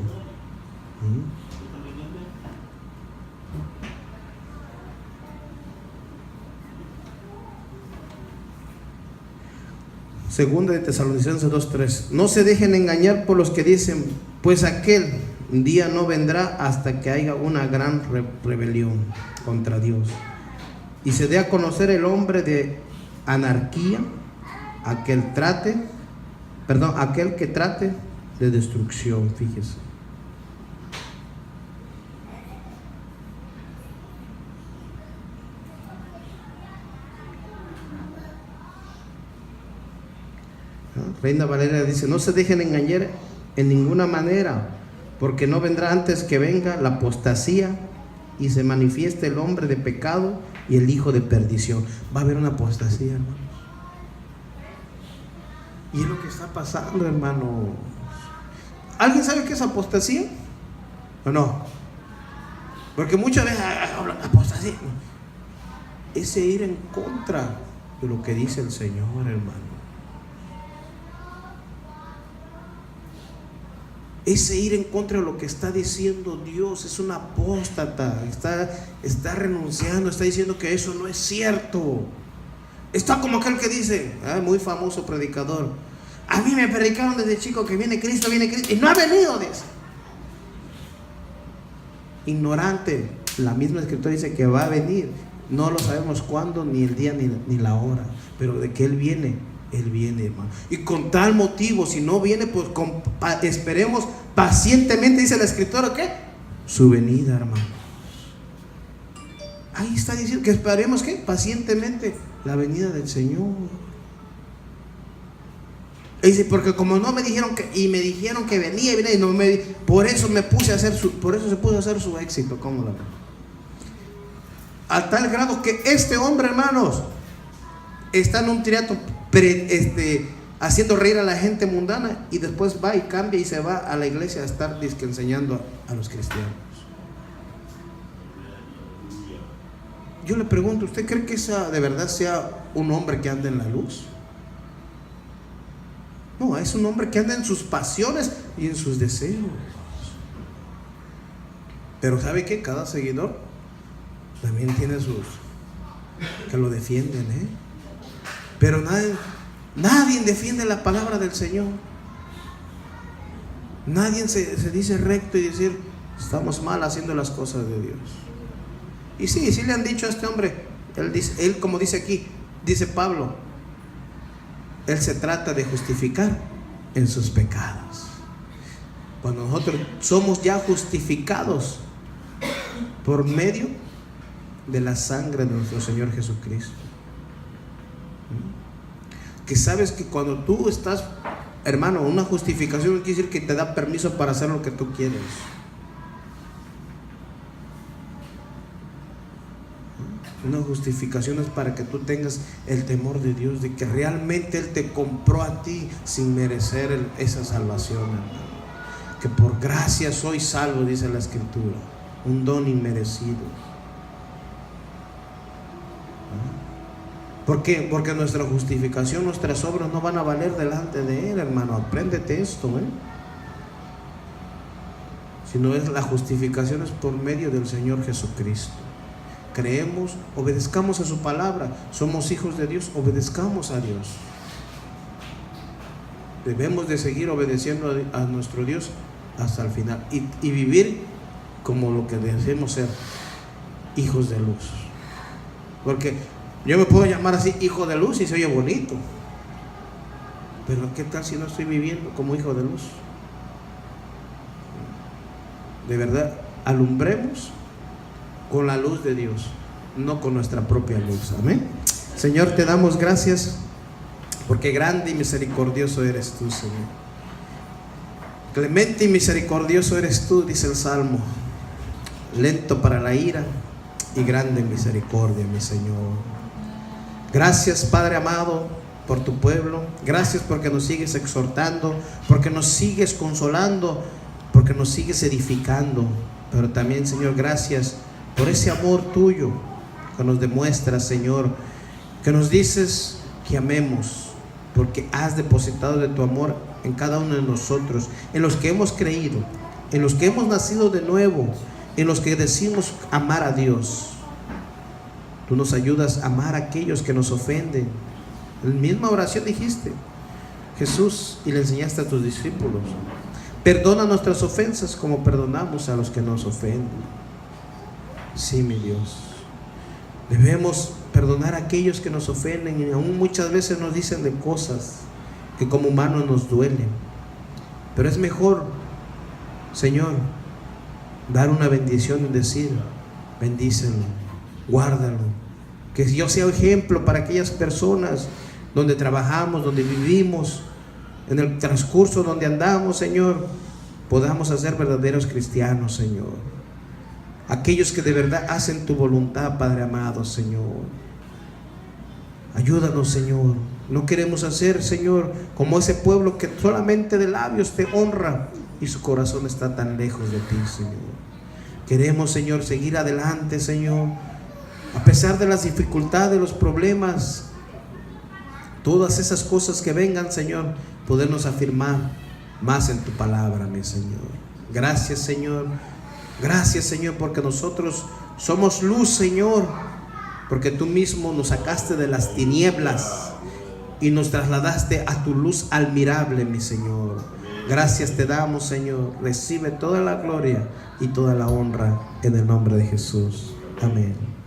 Segunda de Tesalonicenses 2:3, no se dejen engañar por los que dicen, pues aquel Un día no vendrá hasta que haya una gran rebelión contra Dios y se dé a conocer el hombre de anarquía, aquel que trate de destrucción. Fíjese. Reina Valera dice: no se dejen engañar en ninguna manera, porque no vendrá antes que venga la apostasía y se manifieste el hombre de pecado y el hijo de perdición. Va a haber una apostasía, hermanos. Y es lo que está pasando, hermanos. ¿Alguien sabe qué es apostasía? ¿O no? Porque muchas veces hablan apostasía. Ese ir en contra de lo que dice el Señor, hermano. Ese ir en contra de lo que está diciendo Dios es un apóstata. Está renunciando, está diciendo que eso no es cierto. Está como aquel que dice, muy famoso predicador: a mí me predicaron desde chico que viene Cristo, y no ha venido. Dice. Ignorante. La misma escritura dice que va a venir. No lo sabemos cuándo, ni el día, ni la hora, pero de que Él viene, hermano. Y con tal motivo, si no viene, pues esperemos pacientemente, dice la escritura, ¿qué? Su venida, hermano. Ahí está diciendo que esperemos, ¿qué? Pacientemente la venida del Señor. Y dice: porque como no me dijeron me dijeron que venía y no por eso se puso a hacer su éxito. ¿Cómo la ven? A tal grado que este hombre, hermanos, está en un teatro haciendo reír a la gente mundana, y después va y cambia y se va a la iglesia a estar enseñando a los cristianos. Yo le pregunto: ¿usted cree que de verdad sea un hombre que anda en la luz? No, es un hombre que anda en sus pasiones y en sus deseos. Pero ¿sabe qué? Cada seguidor también tiene sus que lo defienden, Pero nadie defiende la palabra del Señor. Nadie se dice recto y decir: estamos mal haciendo las cosas de Dios. Y sí le han dicho a este hombre. Él como dice aquí, dice Pablo, él se trata de justificar en sus pecados. Cuando nosotros somos ya justificados por medio de la sangre de nuestro Señor Jesucristo. Que sabes que cuando tú estás, hermano, una justificación quiere decir que te da permiso para hacer lo que tú quieres. Una justificación es para que tú tengas el temor de Dios, de que realmente Él te compró a ti sin merecer esa salvación, hermano. Que por gracia soy salvo, dice la escritura, un don inmerecido. ¿Por qué? Porque nuestra justificación, nuestras obras no van a valer delante de Él, hermano. Apréndete esto, Si no es la justificación, es por medio del Señor Jesucristo. Creemos, obedezcamos a su palabra. Somos hijos de Dios, obedezcamos a Dios. Debemos de seguir obedeciendo a nuestro Dios hasta el final y vivir como lo que decimos ser, hijos de luz. Porque yo me puedo llamar así, hijo de luz, y se oye bonito, pero ¿qué tal si no estoy viviendo como hijo de luz? De verdad, alumbremos con la luz de Dios, no con nuestra propia luz. Amén. Señor, te damos gracias, porque grande y misericordioso eres tú, Señor. Clemente y misericordioso eres tú, dice el Salmo. Lento para la ira y grande en misericordia, mi Señor. Gracias, Padre amado, por tu pueblo. Gracias porque nos sigues exhortando, porque nos sigues consolando, porque nos sigues edificando. Pero también, Señor, gracias por ese amor tuyo que nos demuestras, Señor, que nos dices que amemos, porque has depositado de tu amor en cada uno de nosotros, en los que hemos creído, en los que hemos nacido de nuevo, en los que decimos amar a Dios. Tú nos ayudas a amar a aquellos que nos ofenden. En la misma oración dijiste, Jesús, y le enseñaste a tus discípulos, Perdona nuestras ofensas como perdonamos a los que nos ofenden. Sí, mi Dios. Debemos perdonar a aquellos que nos ofenden y aún muchas veces nos dicen de cosas que como humanos nos duelen. Pero es mejor, Señor, dar una bendición y decir: bendícelo, guárdalo. Que yo sea ejemplo para aquellas personas donde trabajamos, donde vivimos, en el transcurso donde andamos, Señor, podamos hacer verdaderos cristianos, Señor. Aquellos que de verdad hacen tu voluntad, Padre amado, Señor. Ayúdanos, Señor. No queremos hacer, Señor, como ese pueblo que solamente de labios te honra y su corazón está tan lejos de ti, Señor. Queremos, Señor, seguir adelante, Señor, a pesar de las dificultades, los problemas, todas esas cosas que vengan, Señor, podernos afirmar más en tu palabra, mi Señor. Gracias, Señor. Gracias, Señor, porque nosotros somos luz, Señor, porque tú mismo nos sacaste de las tinieblas y nos trasladaste a tu luz admirable, mi Señor. Gracias te damos, Señor. Recibe toda la gloria y toda la honra en el nombre de Jesús. Amén.